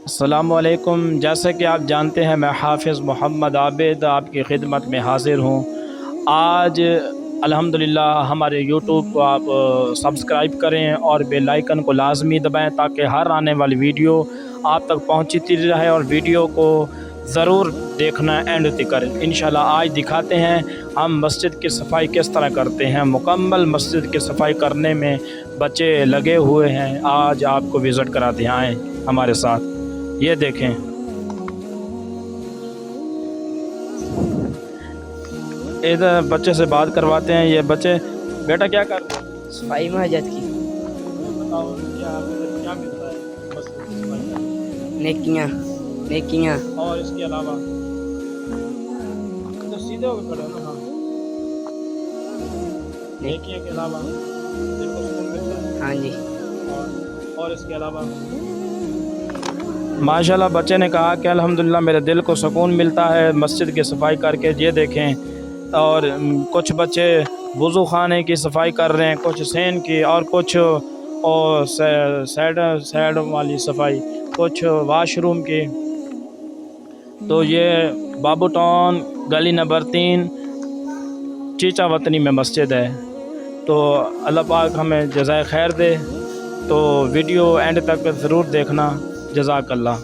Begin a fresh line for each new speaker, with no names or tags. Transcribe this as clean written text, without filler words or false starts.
अस्सलामुअलैकुम। जैसे कि आप जानते हैं मैं हाफ़िज़ मोहम्मद आबिद आपकी खिदमत में हाज़िर हूँ। आज अल्हम्दुलिल्लाह हमारे यूट्यूब को आप सब्सक्राइब करें और बेल आइकन को लाज़मी दबाएं ताकि हर आने वाली वीडियो आप तक पहुँचती रहे और वीडियो को ज़रूर देखना एंड तक करें। इंशाल्लाह आज दिखाते हैं हम मस्जिद की सफाई किस तरह करते हैं। मुकम्मल मस्जिद की सफाई करने में बच्चे लगे हुए हैं। आज आपको विज़िट कराते हैं, आएँ हमारे साथ। ये देखें, इधर बच्चे से बात करवाते हैं। ये बच्चे, बेटा क्या कर रहे हैं?
सफाई महजद की
बताओ क्या मिलता है मस्जिद की सफाई करने
नेकियां नेकियां
में? और इसके अलावा तो सीधे होकर खड़े हो ना। हाँ, नेकियों के अलावा दिल को सुकून मिलता है।
हाँ जी।
और इसके अलावा माशाल्लाह बच्चे ने कहा कि अल्हम्दुलिल्लाह मेरे दिल को सुकून मिलता है मस्जिद की सफाई करके। ये देखें, और कुछ बच्चे वज़ू खाने की सफाई कर रहे हैं, कुछ सैन की, और कुछ और साइड वाली सफाई, कुछ वाशरूम की। तो ये बाबू टाउन गली नंबर 3 चीचा वतनी में मस्जिद है। तो अल्लाह पाक हमें जज़ाए खैर दे। तो वीडियो एंड तक ज़रूर देखना। जज़ाकल्लाह।